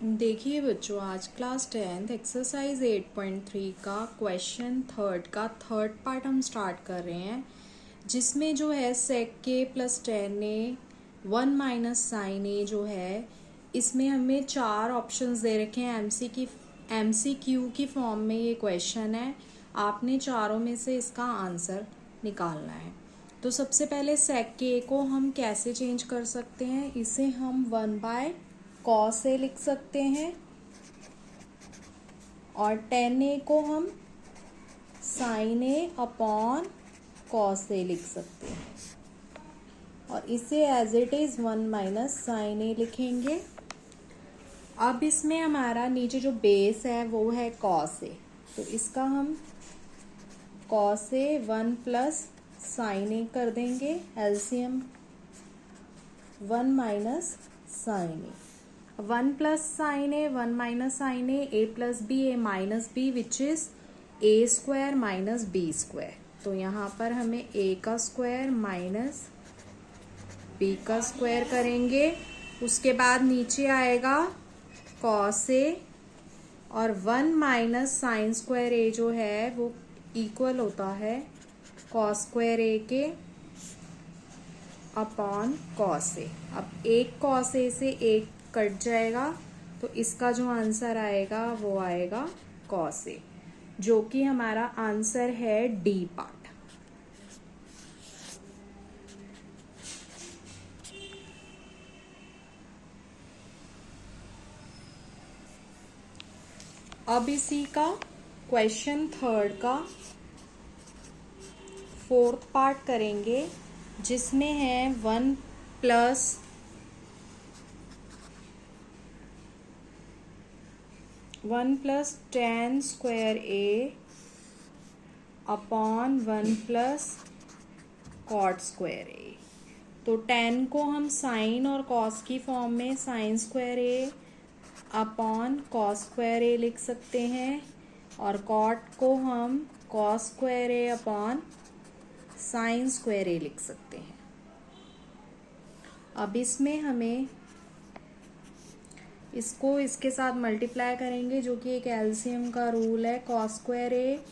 देखिए बच्चों, आज क्लास 10th एक्सरसाइज 8.3 का क्वेश्चन थर्ड का थर्ड पार्ट हम स्टार्ट कर रहे हैं, जिसमें जो है सेक के प्लस टेन ए 1 माइनस साइन ए जो है, इसमें हमें 4 ऑप्शंस दे रखे हैं। MCQ की फॉर्म में ये क्वेश्चन है। आपने चारों में से इसका आंसर निकालना है। तो सबसे पहले सेक के को हम कैसे चेंज कर सकते हैं, इसे हम 1/cos ए लिख सकते हैं और tan ए को हम sin a upon cos a लिख सकते हैं और इसे as it is 1 minus sine a लिखेंगे। अब इसमें हमारा नीचे जो बेस है वो है cos ए, तो इसका हम cos a 1 plus sine a कर देंगे, LCM 1 minus sine a. 1 plus sine a 1 minus sine a plus b a minus b which is a square minus b square. तो यहाँ पर हमें ए का स्क्वायर माइनस बी का square करेंगे। उसके बाद नीचे आएगा कॉस ए और 1 माइनस साइन स्क्वायर ए जो है वो इक्वल होता है कॉस स्क्वायर ए के अपॉन कॉस ए। अब एक कॉस ए से एक कट जाएगा, तो इसका जो आंसर आएगा वो आएगा कॉस ए, जो कि हमारा आंसर है डी पार्ट। अब इसी का क्वेश्चन थर्ड का फोर्थ पार्ट करेंगे, जिसमें है 1 प्लस tan स्क्वायर ए अपॉन 1 प्लस कॉट स्क्वायर ए। तो tan को हम साइन और कॉस की फॉर्म में साइन स्क्वायर ए अपॉन कॉस स्क्वायर ए लिख सकते हैं और कॉट को हम कॉस स्क्वायर ए अपॉन साइन स्क्वायर ए लिख सकते हैं। अब इसमें हमें इसको इसके साथ मल्टीप्लाई करेंगे, जो कि एक एलसीएम का रूल है, cos square a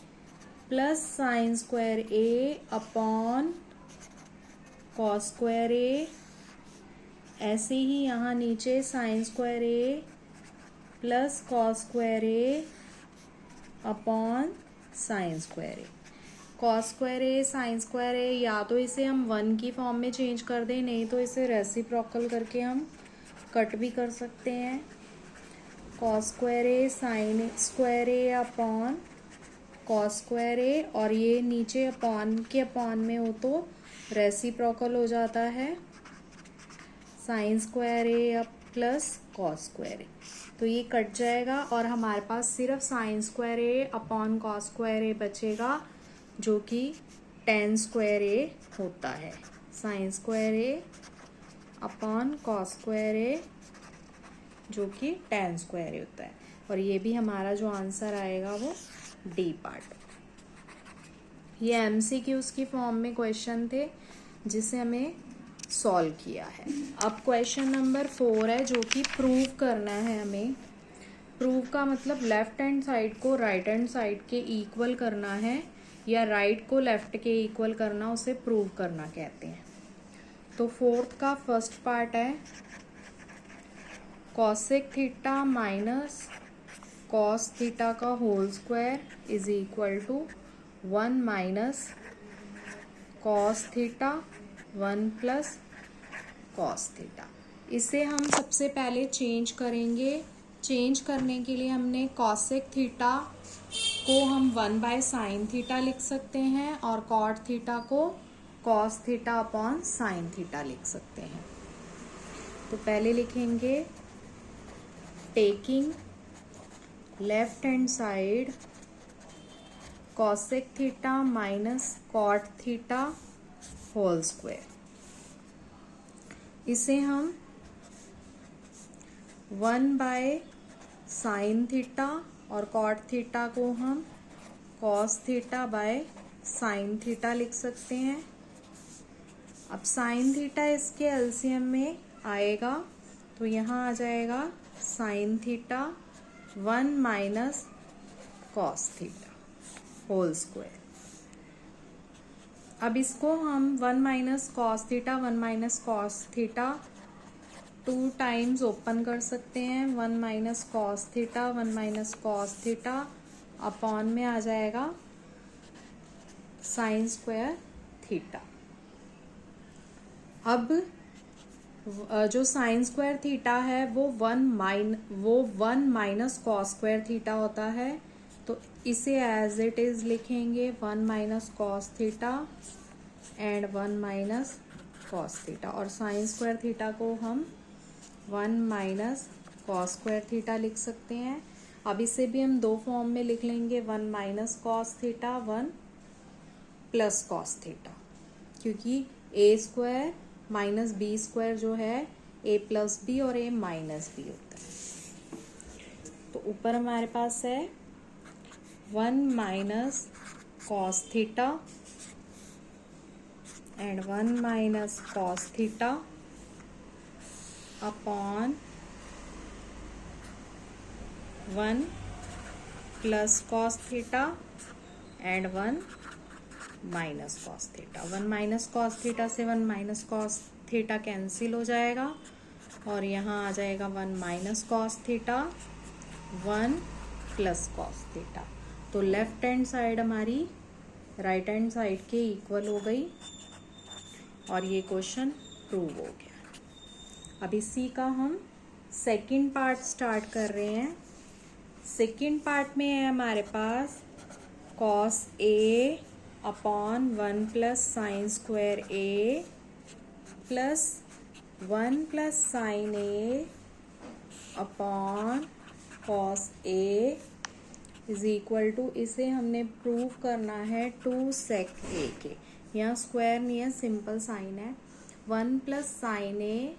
plus sine square A upon cos square ए। ऐसे ही यहाँ नीचे sign square a plus cos square A upon sine square A. Cos square A sign square ए, या तो इसे हम 1 की फॉर्म में चेंज कर दें, नहीं तो इसे रेसिप्रोकल करके हम कट भी कर सकते हैं। कॉस स्क्वायर ए साइन स्क्वायर ए अपॉन कॉस स्क्वायर ए, और ये नीचे अपॉन के अपॉन में हो तो रेसिप्रोकल हो जाता है साइन स्क्वायर ए अप प्लस कॉस स्क्वायर ए। तो ये कट जाएगा और हमारे पास सिर्फ साइन स्क्वायर ए अपॉन कॉस स्क्वायर ए बचेगा, जो कि tan स्क्वायर ए होता है। साइन स्क्वायर ए अपॉन कॉस स्क्वायर ए, जो कि tan स्क्वायर ए होता है, और ये भी हमारा जो आंसर आएगा वो डी पार्ट। ये MCQs की फॉर्म में क्वेश्चन थे, जिसे हमें सॉल्व किया है। अब क्वेश्चन नंबर 4 है, जो कि प्रूव करना है हमें। प्रूव का मतलब लेफ्ट हैंड साइड को राइट हैंड साइड के इक्वल करना है, या राइट को लेफ्ट के इक्वल करना, उसे प्रूव करना कहते हैं। तो फोर्थ का फर्स्ट पार्ट है cosec theta minus cos theta का whole square is equal to 1 minus cos theta 1 plus cos theta. इसे हम सबसे पहले चेंज करेंगे। चेंज करने के लिए हमने कॉसेक थीटा को हम 1/साइन थीटा लिख सकते हैं और कॉट थीटा को cos theta upon sine theta लिख सकते हैं। तो पहले लिखेंगे taking left hand side cosec theta minus cot theta whole square. इसे हम 1/साइन थीटा और कॉट थीटा को हम cos theta by sine theta लिख सकते हैं। अब साइन थीटा इसके एलसीएम में आएगा, तो यहाँ आ जाएगा sine theta 1 minus cos theta whole square. अब इसको हम 1 minus cos theta 1 minus cos theta 2 times open कर सकते हैं। 1 minus cos theta 1 minus cos theta upon में आ जाएगा साइन स्क्वायर थीटा। अब जो साइन स्क्वायर थीटा है वो 1 माइनस कॉस स्क्वायर थीटा होता है, तो इसे एज इट इज लिखेंगे 1 minus cos theta and 1 minus cos theta, और साइन स्क्वायर थीटा को हम 1 माइनस कॉस स्क्वायर थीटा लिख सकते हैं। अब इसे भी हम दो फॉर्म में लिख लेंगे, 1 minus cos theta 1 plus cos theta, क्योंकि ए स्क्वायर माइनस बी स्क्वायर जो है ए प्लस बी और ए माइनस बी होता है। तो ऊपर हमारे पास है 1 minus cos theta and 1 minus cos theta upon 1 plus cos theta and 1 minus cos theta. 1 minus cos theta से 1 माइनस कॉस थीटा कैंसिल हो जाएगा और यहाँ आ जाएगा 1 minus cos theta 1 plus cos theta. तो लेफ्ट हैंड साइड हमारी right hand side के इक्वल हो गई और ये क्वेश्चन प्रूव हो गया। अब इसी का हम सेकंड पार्ट स्टार्ट कर रहे हैं। सेकंड पार्ट में है हमारे पास cos a upon 1 plus sine square a plus 1 plus sine a upon cos a is equal to, इसे हमने प्रूव करना है 2 सेक ए के। यहाँ स्क्वायर नहीं है, सिंपल साइन है। 1 प्लस साइन ए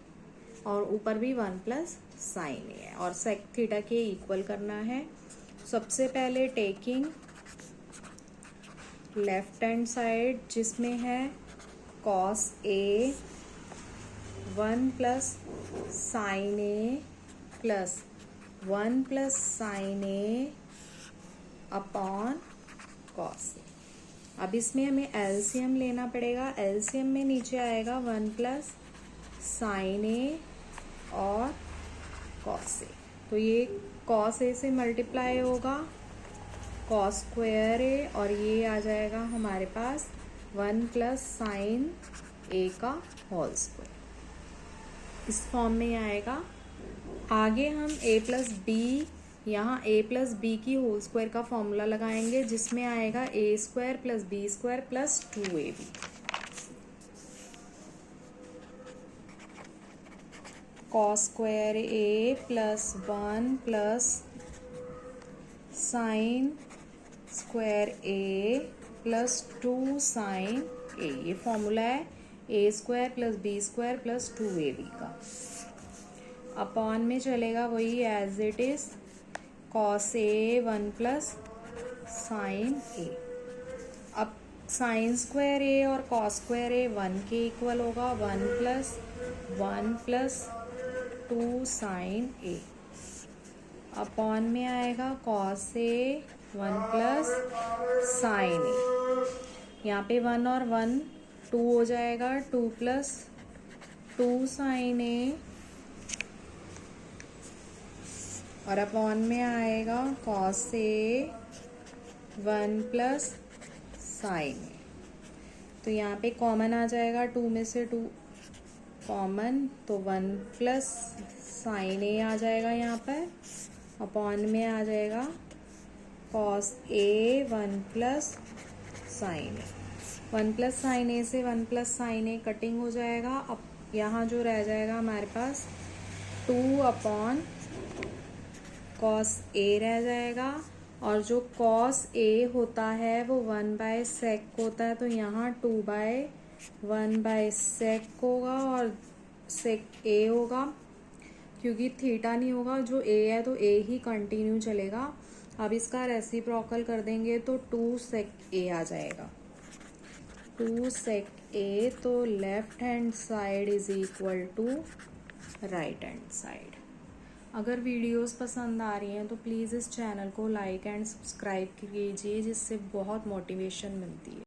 और ऊपर भी 1 प्लस साइन ए है और सेक थीटा के इक्वल करना है। सबसे पहले टेकिंग लेफ्ट हैंड साइड जिसमें है cos a 1 plus sine a plus 1 plus sine a upon cos ए। अब इसमें हमें एलसीएम लेना पड़ेगा। एलसीएम में नीचे आएगा 1 प्लस साइन ए और कॉस ए, तो ये कॉस ए से मल्टीप्लाई होगा कॉस स्क्वायर ए और ये आ जाएगा हमारे पास 1 प्लस साइन ए का होल स्क्वायर, इस फॉर्म में आएगा। आगे हम ए प्लस बी, यहाँ ए प्लस बी की होल स्क्वायर का फॉर्मूला लगाएंगे जिसमें आएगा a square plus b square plus 2ab। Cos square a plus 1 plus sine square a plus 2 sine a, ये फॉर्मूला है a square plus b square plus 2ab का। Upon में चलेगा वही as it is cos a 1 plus sine a. अब sine square ए और cos square ए 1 के equal होगा, 1 प्लस 2 साइन ए अपॉन में आएगा कॉस ए 1 प्लस साइन ए। यहाँ पे 1 और 1 2 हो जाएगा, 2 प्लस 2 साइन ए और अपॉन में आएगा कॉस ए 1 प्लस साइन ए। तो यहाँ पे कॉमन आ जाएगा, 2 में से 2 कॉमन, तो 1 प्लस साइन ए आ जाएगा यहाँ पर। अपॉन में आ जाएगा cos a 1 plus sine a. 1 plus sine ए से 1 प्लस साइन ए कटिंग हो जाएगा। अब यहाँ जो रह जाएगा हमारे पास 2 अपॉन कॉस ए रह जाएगा, और जो कॉस ए होता है वो 1 बाय सेक होता है, तो यहाँ 2 बाय 1 बाय सेक होगा और सेक ए होगा, क्योंकि थीटा नहीं होगा, जो ए है तो ए ही कंटिन्यू चलेगा। अब इसका रेसिप्रोकल कर देंगे तो 2 सेक ए आ जाएगा, 2 सेक ए, तो left hand side is equal to right hand side. अगर वीडियोस पसंद आ रही हैं तो प्लीज़ इस चैनल को लाइक एंड सब्सक्राइब कीजिए, जिससे बहुत मोटिवेशन मिलती है।